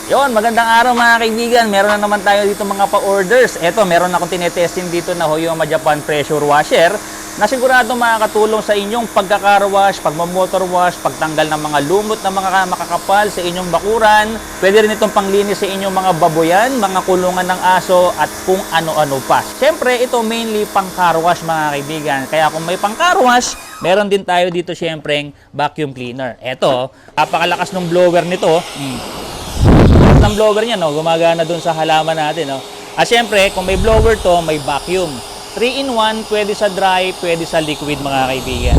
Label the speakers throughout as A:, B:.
A: Yon, magandang araw mga kaibigan. Meron na naman tayo dito mga pa-orders. Eto, meron akong tinetesting dito na Hoyoma Japan pressure washer na sigurado makakatulong sa inyong pagkaka-wash, pagmamotor wash, pagtanggal ng mga lumot na mga makakapal sa inyong bakuran. Pwede rin itong panglinis sa inyong mga baboyan, mga kulungan ng aso at kung ano-ano pa. Siyempre, ito mainly pang-car wash mga kaibigan. Kaya kung may pang-car wash, meron din tayo dito siyempre vacuum cleaner. Eto, napakalakas ng blower nito. Ng blower niya, no? Gumagana dun sa halaman natin, no? At syempre, kung may blower to, may vacuum. 3-in-1, pwede sa dry, pwede sa liquid mga kaibigan.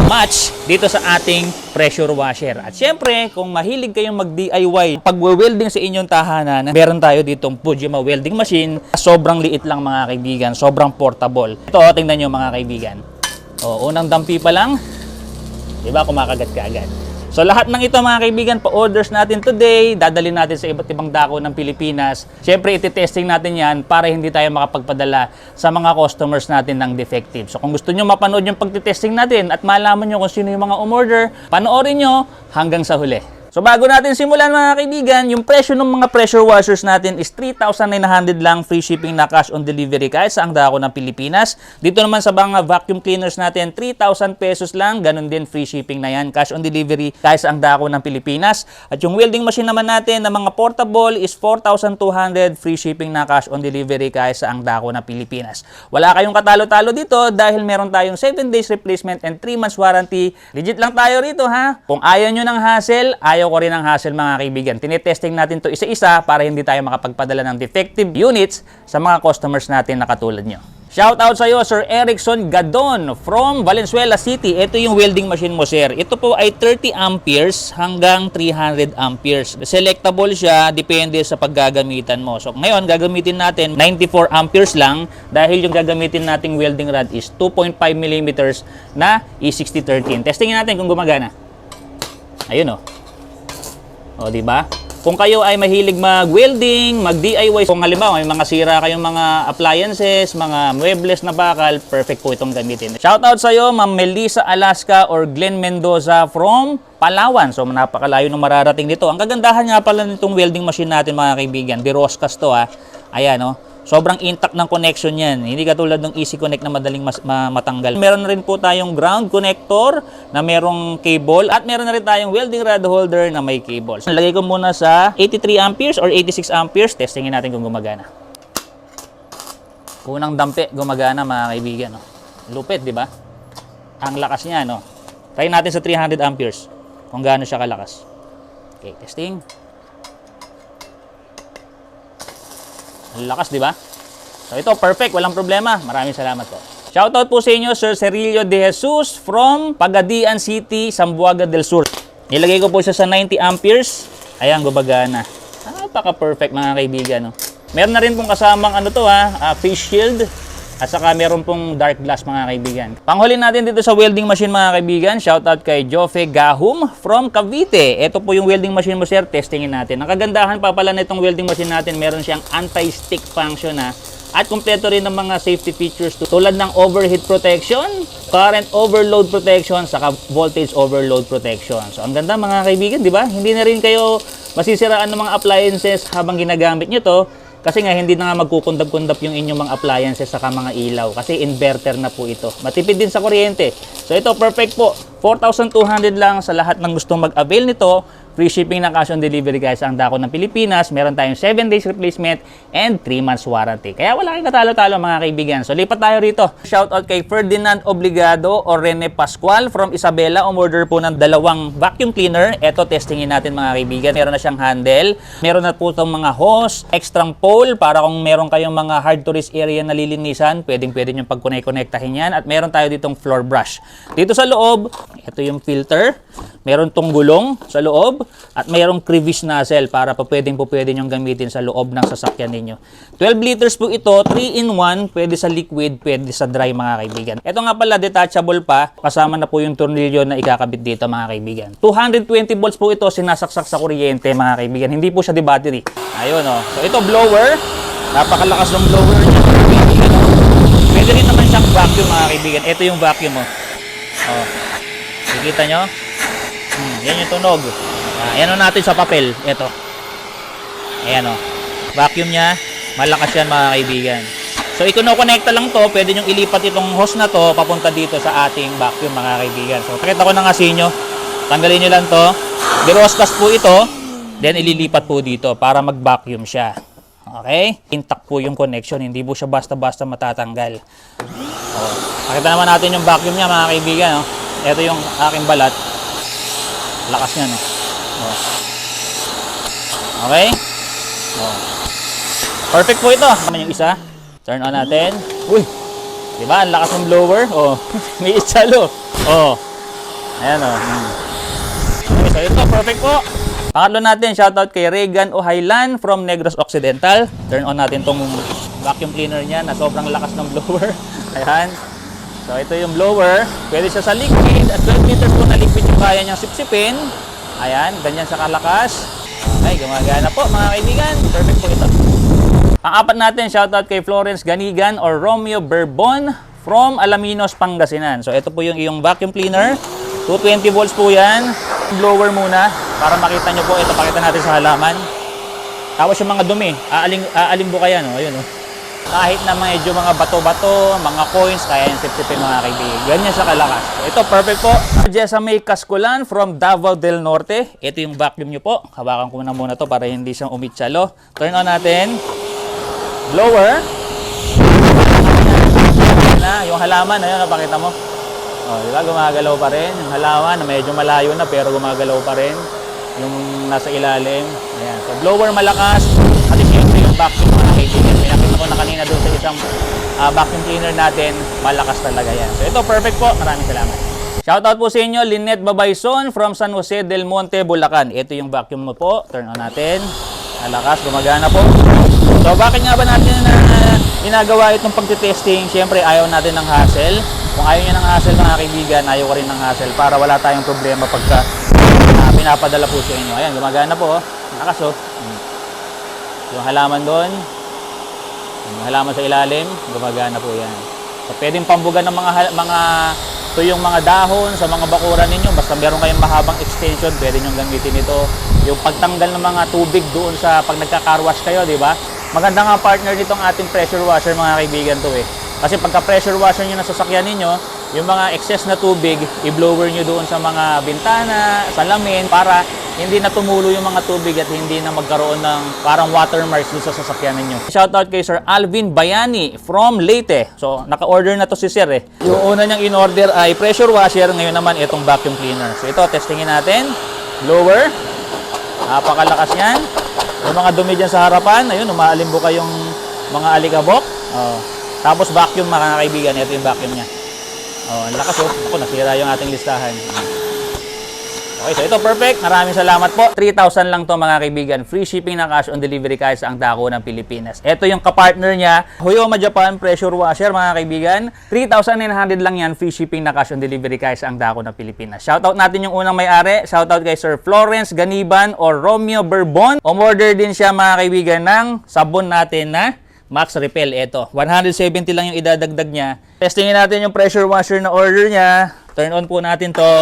A: Match dito sa ating pressure washer. At syempre, kung mahilig kayong mag-DIY, pag-welding sa inyong tahanan, meron tayo ditong Fujima welding machine. Sobrang liit lang mga kaibigan, sobrang portable. Ito, tingnan nyo mga kaibigan. O, unang dampi pa lang, diba, kumakagat ka agad. So lahat ng ito mga kaibigan, pa-orders natin today, dadalhin natin sa iba't ibang dako ng Pilipinas. Siyempre, iti-testing natin yan para hindi tayo makapagpadala sa mga customers natin ng defective. So kung gusto nyo mapanood yung pagtitesting natin at malaman nyo kung sino yung mga umorder, panoorin nyo hanggang sa huli. So bago natin simulan mga kaibigan, yung presyo ng mga pressure washers natin is 3,900 lang, free shipping na cash on delivery kahit saang dako ng Pilipinas. Dito naman sa mga vacuum cleaners natin, 3,000 pesos lang, ganun din free shipping na yan, cash on delivery kahit saang dako ng Pilipinas. At yung welding machine naman natin na mga portable is 4,200, free shipping na cash on delivery kahit saang dako ng Pilipinas. Wala kayong katalo-talo dito dahil meron tayong 7 days replacement and 3 months warranty. Legit lang tayo rito ha. Kung ayaw nyo ng hassle, ayaw ko rin ng hassle mga kaibigan. Tinetesting natin to isa-isa para hindi tayo makapagpadala ng defective units sa mga customers natin na katulad nyo. Shout out sa iyo, Sir Erickson Gadon from Valenzuela City. Ito yung welding machine mo, sir. Ito po ay 30 amperes hanggang 300 amperes. Selectable siya, depende sa paggagamitan mo. So ngayon, gagamitin natin 94 amperes lang dahil yung gagamitin nating welding rod is 2.5 mm na E6013. Testingin natin kung gumagana. Ayun o. O, di ba? Kung kayo ay mahilig mag-welding, mag-DIY, kung halimbawa may mga sira kayong mga appliances, mga muebles na bakal, perfect po itong gamitin. Shoutout sa iyo, Ma'am Melissa Alaska or Glenn Mendoza from Palawan. So, napakalayo nung mararating dito. Ang kagandahan nga pala nitong welding machine natin mga kaibigan, Biroscas to ha. Ayan o. Sobrang intact ng connection yan. Hindi katulad ng easy connect na madaling matanggal. Meron na rin po tayong ground connector na merong cable at meron na rin tayong welding rod holder na may cable. Lagay ko muna sa 83 amperes or 86 amperes. Testingin natin kung gumagana. Unang dampi, gumagana mga kaibigan. No? Lupit, di ba? Ang lakas niya, no? Try natin sa 300 amperes kung gaano siya kalakas. Okay, testing. Ang lakas, di ba? So ito, perfect. Walang problema. Maraming salamat po. Shoutout po sa inyo, Sir Cerilio De Jesus from Pagadian City, Zamboanga del Sur. Nilagay ko po siya sa 90 amperes. Ayan, gumagana. Napaka-perfect mga kaibigan. No? Meron na rin pong kasamang ano to ha, face shield. At saka meron pong dark glass mga kaibigan. Panghuli natin dito sa welding machine mga kaibigan. Shoutout kay Jofe Gahum from Cavite. Ito po yung welding machine mo sir. Testingin natin. Ang kagandahan pa pala na itong welding machine natin, meron siyang anti-stick function na. At kumpleto rin ng mga safety features tulad ng overheat protection, current overload protection, saka voltage overload protection. So ang ganda mga kaibigan, di ba? Hindi na rin kayo masisiraan ng mga appliances habang ginagamit nyo to. Kasi nga hindi na nga magkukundab-kundab yung inyong mga appliances saka mga ilaw. Kasi inverter na po ito. Matipid din sa kuryente. So ito perfect po. 4,200 lang sa lahat ng gustong mag-avail nito. Free shipping na cash on delivery guys ang dako ng Pilipinas. Meron tayong 7 days replacement and 3 months warranty. Kaya wala kayong katalo-talo mga kaibigan. So lipat tayo rito. Shoutout kay Ferdinand Obligado or Rene Pascual from Isabela. Umorder po ng 2 vacuum cleaner. Ito testingin natin mga kaibigan. Meron na siyang handle. Meron na po itong mga hose, extrang pole para kung meron kayong mga hard to reach area na lilinisan, pwedeng-pwede nyo pag-connect-connectahin yan. At meron tayo ditong floor brush. Dito sa loob, ito yung filter. Meron tong gulong sa loob. At mayroong crevice nozzle para pa pwede nyong gamitin sa loob ng sasakyan ninyo. 12 liters po ito, 3-in-1, pwede sa liquid, pwede sa dry mga kaibigan. Ito nga pala, detachable pa, kasama na po yung tornilyo na ikakabit dito mga kaibigan. 220 volts po ito, sinasaksak sa kuryente mga kaibigan, hindi po siya di battery. Ayun o. So ito blower, napakalakas ng blower niya mga kaibigan. Pwede rin naman siyang vacuum mga kaibigan. Ito yung vacuum mo. Oh. Nakikita nyo? Yan yung tunog. Yan natin sa papel. Ito. Ayan o. Vacuum niya. Malakas yan mga kaibigan. So, iko-connecta lang to. Pwede nyo ilipat itong hose na to papunta dito sa ating vacuum mga kaibigan. So, pakita ko na nga sa inyo. Tanggalin nyo lang to. Diroscas po ito. Then, ililipat po dito para mag-vacuum siya. Okay? Intact po yung connection. Hindi po siya basta-basta matatanggal. O, pakita naman natin yung vacuum niya mga kaibigan. O. Ito yung aking balat. Lakas niya. No? O. Okay? O. Perfect po ito. Naman yung isa. Turn on natin. Uy! Diba? Ang lakas ng blower. Oh, may isalo. Oh. Ayan o. Okay, so ito. Perfect po. Pangatlo natin, shoutout kay Regan Ohaylan from Negros Occidental. Turn on natin tong vacuum cleaner niya na sobrang lakas ng blower. Ayan. So ito yung blower. Pwede siya sa liquid. At 12 liters po na liquid yung kaya niyang sipsipin. Ayan. Ganyan siya kalakas. Okay, gumagana po mga kaibigan. Perfect po ito. Pang-apat natin, shoutout kay Florence Ganigan or Romeo Bourbon from Alaminos, Pangasinan. So, ito po yung iyong vacuum cleaner. 220 volts po yan. Blower muna para makita nyo po. Ito, pakita natin sa halaman. Tapos yung mga dumi. Aalimbo kaya, no? Ayun, no? Kahit na medyo mga bato-bato, mga coins, kaya yung sip-sipin mga kaibigan. Ganyan siya kalakas. So, ito, perfect po. Jessamay Casculan from Davao del Norte. Ito yung vacuum nyo po. Hawakan ko muna to para hindi siyang umitsalo. Turn on natin. Blower. Na, yung halaman, ayun, napakita mo. Oh, diba? Gumagalaw pa rin. Yung halaman, na medyo malayo na pero gumagalaw pa rin. Yung nasa ilalim. Ayan. So, blower malakas. At siyempre yung vacuum mga kaibigan. Pinakita ko na kanina doon sa isang vacuum cleaner natin. Malakas talaga yan. So, ito, perfect po. Maraming salamat. Shoutout po sa inyo, Lynette Babayson from San Jose del Monte, Bulacan. Ito yung vacuum mo po. Turn on natin. Malakas, gumagana po. So, bakit nga ba natin na ginagawa itong pagtitesting? Siyempre, ayaw natin ng hassle. Kung ayaw nyo ng hassle, mga kaibigan, ayaw ko rin ng hassle para wala tayong problema pagka pinapadala po sa inyo. Ayan, gumagana po. Lakas, oh. Yung halaman doon, yung halaman sa ilalim, gumagana po yan. So, pwedeng pambugan ng yung mga dahon sa mga bakuran ninyo. Basta meron kayong mahabang extension, pwede nyo gamitin ito. Yung pagtanggal ng mga tubig doon sa pag nagka-car wash kayo, di ba? Maganda nga partner nitong ating pressure washer mga kaibigan to eh. Kasi pagka pressure washer nyo na sasakyan ninyo, yung mga excess na tubig, i-blower nyo doon sa mga bintana, salamin, para hindi na tumulo yung mga tubig at hindi na magkaroon ng parang watermarks doon sa sasakyan ninyo. Shoutout kay Sir Alvin Bayani from Leyte. So, naka-order na to si Sir eh. Yung una niyang in-order ay pressure washer, ngayon naman itong vacuum cleaner. So, ito, testingin natin. Blower. Napakalakas yan. Yung mga dumi dyan sa harapan, ayun, umaalimbo kayong mga alikabok. Oh. Tapos vacuum mga kaibigan, ito yung vacuum niya. Oh, ang lakas oh. Ako, nasira yung ating listahan. Okay, so ito perfect. Maraming salamat po. 3,000 lang to mga kaibigan. Free shipping na cash on delivery kahit sa ang dako ng Pilipinas. Ito yung kapartner niya, Hoyoma Japan Pressure Washer mga kaibigan. 3,900 lang yan. Free shipping na cash on delivery kahit sa ang dako ng Pilipinas. Shoutout natin yung unang may-ari. Shoutout kay Sir Florence Ganiban or Romeo Bourbon. Umorder din siya mga kaibigan ng sabon natin na Max Repel. Ito, 170 lang yung idadagdag niya. Testingin natin yung pressure washer na order niya. Turn on po natin to.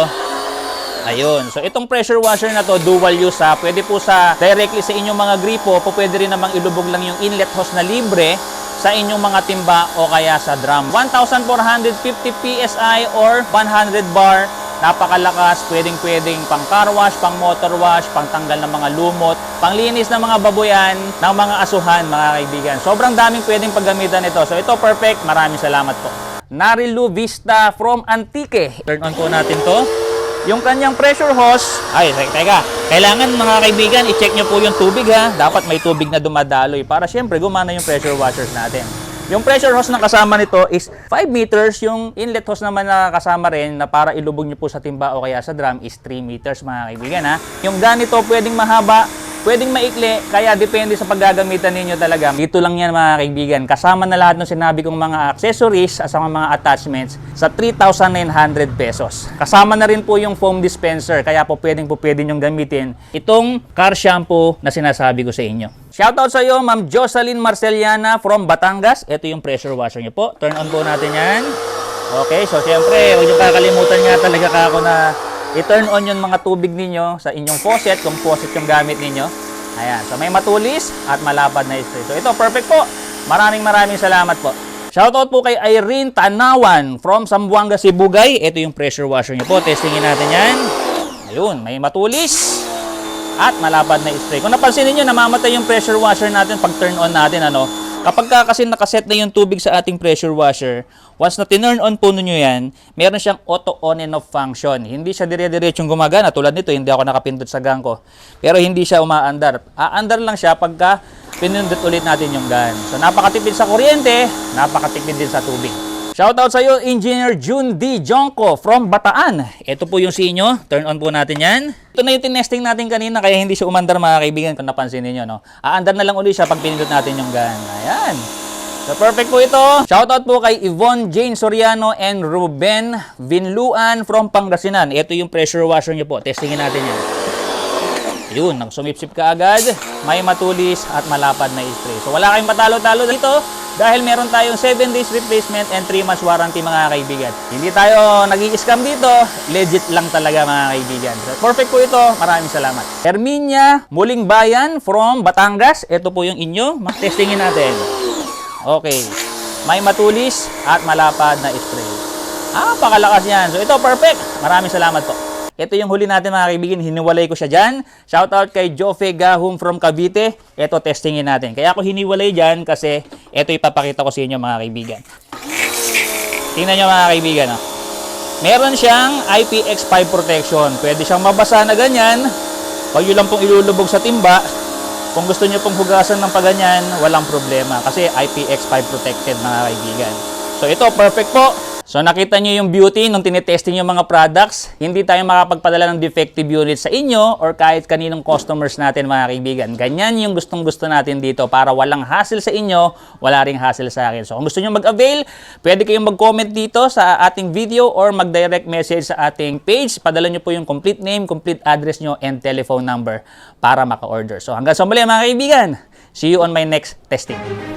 A: Ayun. So, itong pressure washer na to, dual use ha. Pwede po sa directly sa inyong mga gripo, po pwede rin namang ilubog lang yung inlet hose na libre sa inyong mga timba o kaya sa drum. 1,450 PSI or 100 bar. Napakalakas. Pwedeng pang car wash, pang motor wash, pang tanggal ng mga lumot, panglinis ng mga baboyan, ng mga asuhan, mga kaibigan. Sobrang daming pwedeng paggamitan ito. So, ito perfect. Maraming salamat po. Narilu Vista from Antique. Turn on po natin to. Yung kanyang pressure hose, ay, teka, kailangan mga kaibigan, i-check nyo po yung tubig ha. Dapat may tubig na dumadaloy para syempre gumana yung pressure washers natin. Yung pressure hose na kasama nito is 5 meters. Yung inlet hose naman na kasama rin na para ilubog nyo po sa timba o kaya sa drum is 3 meters mga kaibigan ha. Yung ganito pwedeng mahaba, pwedeng maikli, kaya depende sa paggagamitan ninyo talaga. Dito lang yan mga kaibigan. Kasama na lahat ng sinabi kong mga accessories at mga attachments sa 3,900 pesos. Kasama na rin po yung foam dispenser, kaya po pwede nyong gamitin itong car shampoo na sinasabi ko sa inyo. Shoutout sa iyo, Ma'am Jocelyn Marceliana from Batangas. Ito yung pressure washer niyo po. Turn on po natin yan. Okay, so syempre, huwag niyo kakalimutan nga talaga kako na i-turn on yung mga tubig ninyo sa inyong faucet, kung faucet yung gamit ninyo. Ayan. So, may matulis at malapad na spray. So, ito, perfect po. Maraming salamat po. Shoutout po kay Irene Tanawan from Zamboanga, Sibugay. Ito yung pressure washer nyo po. Testingin natin yan. Ayun, may matulis at malapad na spray. Kung napansin niyo, namamatay yung pressure washer natin pag turn on natin, ano? Kapag kasi nakaset na yung tubig sa ating pressure washer, once na tinurn on po ninyo yan, meron siyang auto on and off function. Hindi siya dire-diretsong gumagana. Tulad nito, hindi ako nakapindot sa gun ko. Pero hindi siya umaandar. Aandar lang siya pagka pinindot ulit natin yung gun. So, napakatipid sa kuryente, napakatipid din sa tubig. Shoutout sa iyo, Engineer June D. Jonko from Bataan. Ito po yung inyo. Turn on po natin yan. Ito na yung tinesting natin kanina, kaya hindi siya umandar, mga kaibigan, kung napansin niyo, no? Aandar na lang ulit siya pag pinindot natin yung gun. Ayan. So, perfect po ito. Shoutout po kay Yvonne Jane Soriano and Ruben Vinluan from Pangasinan. Ito yung pressure washer nyo po. Testingin natin yan. Yun, nagsumipsip ka agad, may matulis at malapad na spray. So, wala kayong patalo-talo dito dahil meron tayong 7 days replacement and 3 months warranty, mga kaibigan. Hindi tayo nag-i-scam dito, legit lang talaga, mga kaibigan. So, perfect po ito, maraming salamat. Herminia Muling Bayan from Batangas. Ito po yung inyo, testingin natin. Okay, may matulis at malapad na spray. Pakalakas yan. So, ito perfect, maraming salamat po. Ito yung huli natin, mga kaibigan. Hiniwalay ko siya dyan. Shoutout kay Jofe Gahum from Cavite. Ito, testingin natin. Kaya ako hiniwalay dyan kasi ito ipapakita ko sa inyo, mga kaibigan. Tingnan nyo, mga kaibigan. Oh. Meron siyang IPX5 protection. Pwede siyang mabasa na ganyan. Pag yun lang pong ilulubog sa timba, kung gusto nyo pong hugasan ng paganyan, walang problema. Kasi IPX5 protected, mga kaibigan. So ito, perfect po. So nakita nyo yung beauty nung tinetesting yung mga products. Hindi tayo makapagpadala ng defective unit sa inyo or kahit kaninong customers natin, mga kaibigan. Ganyan yung gustong-gusto natin dito para walang hassle sa inyo, wala ring hassle sa akin. So kung gusto nyo mag-avail, pwede kayong mag-comment dito sa ating video or mag-direct message sa ating page. Padala nyo po yung complete name, complete address nyo, and telephone number para maka-order. So hanggang sa muli, mga kaibigan. See you on my next testing.